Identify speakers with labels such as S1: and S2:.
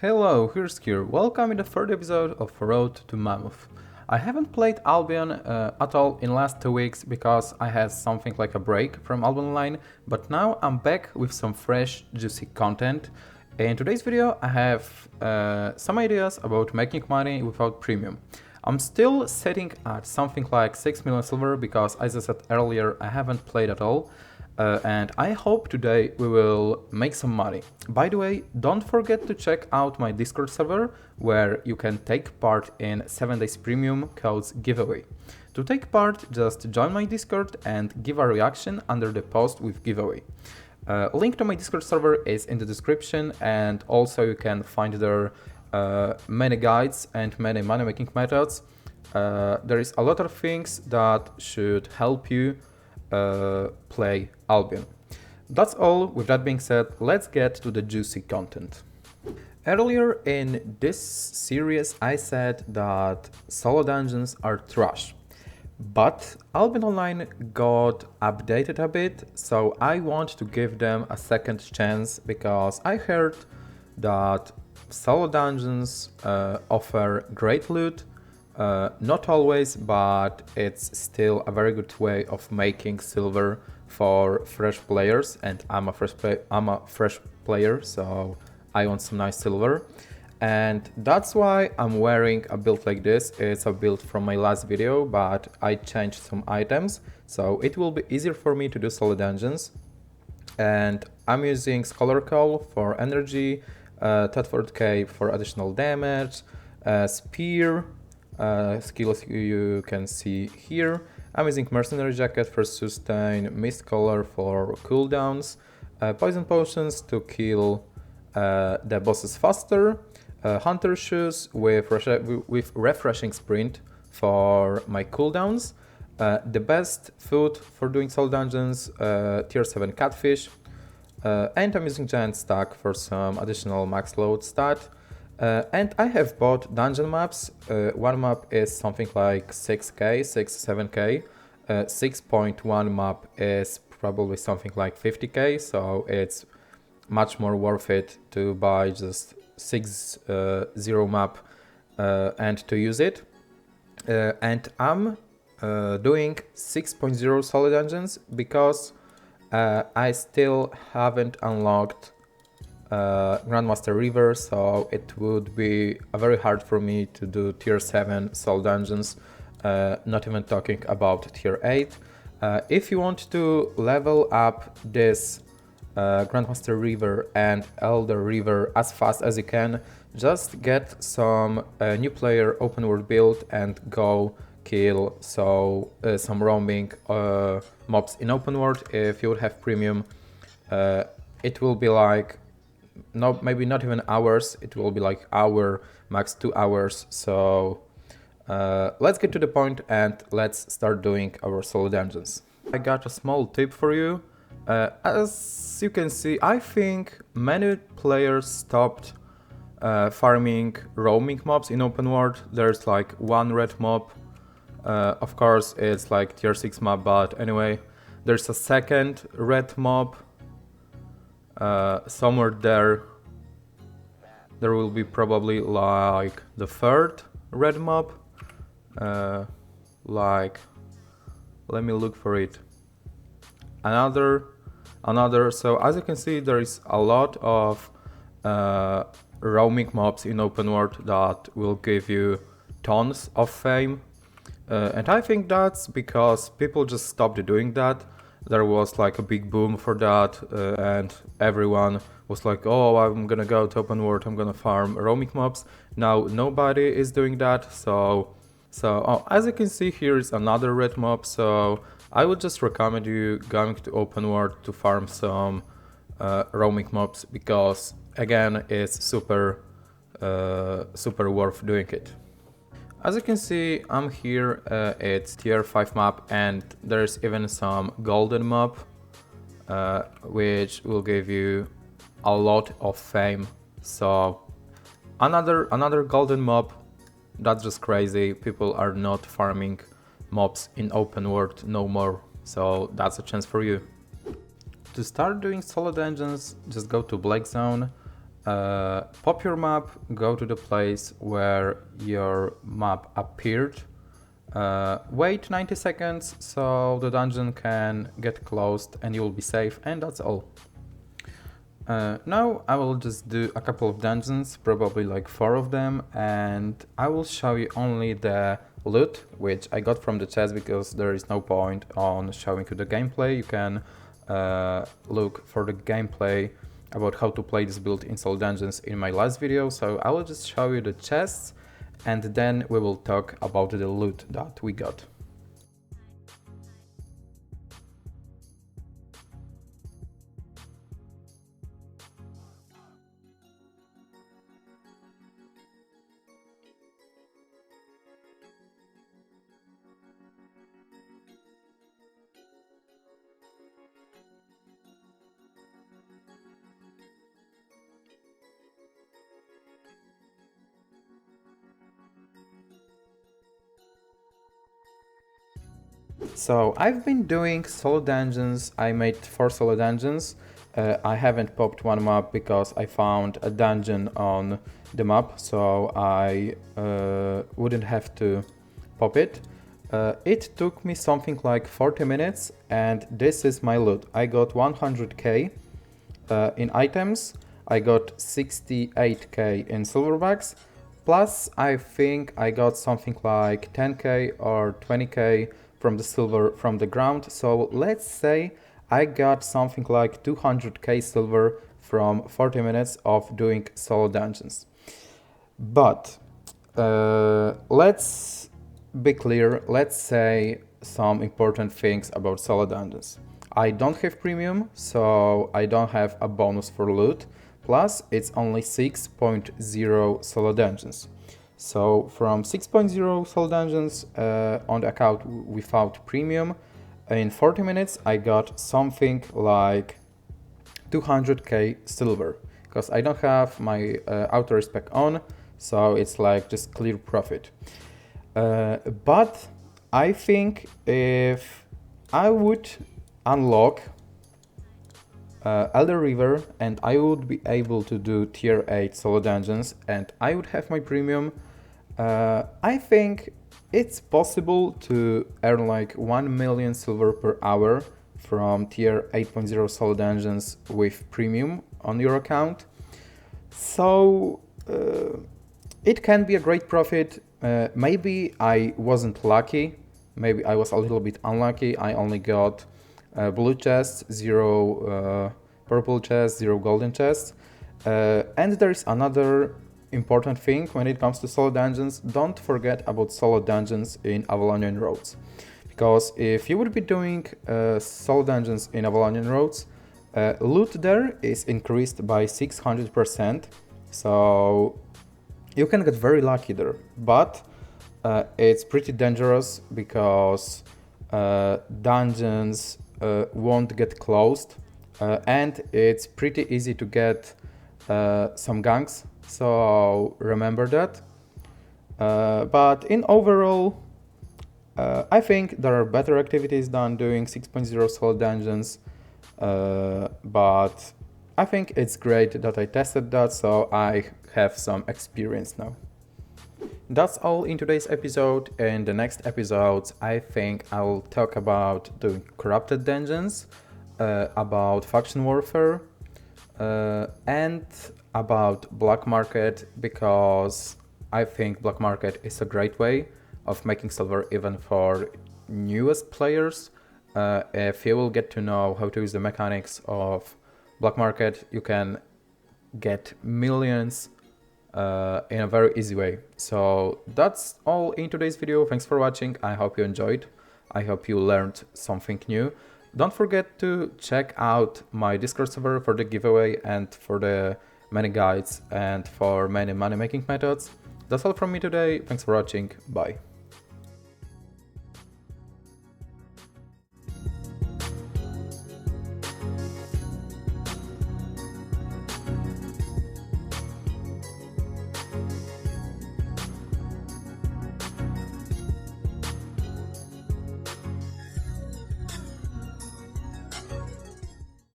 S1: Hello, Hyrst here. Welcome in the third episode of Road to Mammoth. I haven't played Albion at all in last 2 weeks because I had something like a break from Albion Online, but now I'm back with some fresh, juicy content. In today's video I have some ideas about making money without premium. I'm still sitting at something like 6 million silver because, as I said earlier, I haven't played at all. And I hope today we will make some money. By the way, don't forget to check out my Discord server where you can take part in 7 days premium codes giveaway. To take part, just join my Discord and give a reaction under the post with giveaway. Link to my Discord server is in the description, and also you can find there many guides and many money making methods. There is a lot of things that should help you play Albion. That's all. With that being said, let's get to the juicy content. Earlier in this series I said that solo dungeons are trash, but Albion Online got updated a bit, so I want to give them a second chance because I heard that solo dungeons offer great loot. Not always, but it's still a very good way of making silver for fresh players, and I'm a fresh player, so I want some nice silver. And that's why I'm wearing a build like this. It's a build from my last video, but I changed some items, so it will be easier for me to do solo dungeons. And I'm using Scholar Call for energy, Thetford Cave for additional damage, Spear, skills you can see here. I'm using Mercenary Jacket for sustain, Mist Collar for cooldowns, Poison Potions to kill the bosses faster, Hunter Shoes with Refreshing Sprint for my cooldowns, the best food for doing solo dungeons, tier 7 Catfish, and I'm using Giant Stack for some additional max load stat. And I have bought dungeon maps. One map is something like 6k, 7k. 6.1 map is probably something like 50k, so it's much more worth it to buy just 6.0 map and to use it. And I'm doing 6.0 solo dungeons because I still haven't unlocked Grandmaster River, so it would be very hard for me to do tier 7 solo dungeons, not even talking about tier 8. If you want to level up this Grandmaster River and Elder River as fast as you can, just get some new player open world build and go kill some roaming mobs in open world. If you would have premium, it will be like maybe not even hours, it will be like hour, max 2 hours. So let's get to the point and let's start doing our solo dungeons. I got a small tip for you. As you can see, I think many players stopped farming roaming mobs in open world. There's like one red mob, of course it's like tier 6 mob, but anyway, there's a second red mob. Somewhere there will be probably like the third red mob. Like, let me look for it. Another. So as you can see, there is a lot of roaming mobs in open world that will give you tons of fame. And I think that's because people just stopped doing that. There was like a big boom for that, and everyone was like, oh, I'm gonna go to open world, I'm gonna farm roaming mobs. Now nobody is doing that, so as you can see, here is another red mob, so I would just recommend you going to open world to farm some roaming mobs, because again, it's super worth doing it. As you can see, I'm here, it's tier 5 map, and there's even some golden mob, which will give you a lot of fame. So another golden mob, that's just crazy. People are not farming mobs in open world no more, so that's a chance for you. To start doing solo dungeons, just go to Black Zone, pop your map, go to the place where your map appeared, wait 90 seconds so the dungeon can get closed and you will be safe, and that's all. Now I will just do a couple of dungeons, probably like 4 of them, and I will show you only the loot which I got from the chest, because there is no point on showing you the gameplay. You can look for the gameplay about how to play this build in Soul Dungeons in my last video, so I will just show you the chests and then we will talk about the loot that we got. So I've been doing solo dungeons. I made 4 solo dungeons. I haven't popped one map because I found a dungeon on the map, so I wouldn't have to pop it. It took me something like 40 minutes, and this is my loot. I got 100k in items, I got 68k in silverbacks, plus I think I got something like 10k or 20k from the silver from the ground. So let's say I got something like 200k silver from 40 minutes of doing solo dungeons. But let's be clear, let's say some important things about solo dungeons. I don't have premium, so I don't have a bonus for loot, plus it's only 6.0 solo dungeons. So from 6.0 solo dungeons on the account without premium, in 40 minutes I got something like 200k silver, because I don't have my auto respec on, so it's like just clear profit. But I think if I would unlock Elder River and I would be able to do tier 8 solo dungeons and I would have my premium, I think it's possible to earn like 1 million silver per hour from tier 8.0 solo dungeons with premium on your account. So it can be a great profit. Maybe I wasn't lucky, maybe I was a little bit unlucky. I only got blue chests, 0 purple chests, 0 golden chests. And there is another important thing when it comes to solo dungeons. Don't forget about solo dungeons in Avalonian Roads, because if you would be doing solo dungeons in Avalonian Roads, loot there is increased by 600%, so you can get very lucky there. But it's pretty dangerous because dungeons won't get closed, and it's pretty easy to get some ganks, so remember that. But in overall, I think there are better activities than doing 6.0 solo dungeons, but I think it's great that I tested that, so I have some experience now. That's all in today's episode. In the next episodes, I think I will talk about doing corrupted dungeons, about faction warfare, and about black market, because I think black market is a great way of making silver even for newest players. If you will get to know how to use the mechanics of black market, you can get millions in a very easy way. So that's all in today's video. Thanks for watching. I hope you enjoyed. I hope you learned something new. Don't forget to check out my Discord server for the giveaway and for the many guides and for many money making methods. That's all from me today. Thanks for watching. Bye.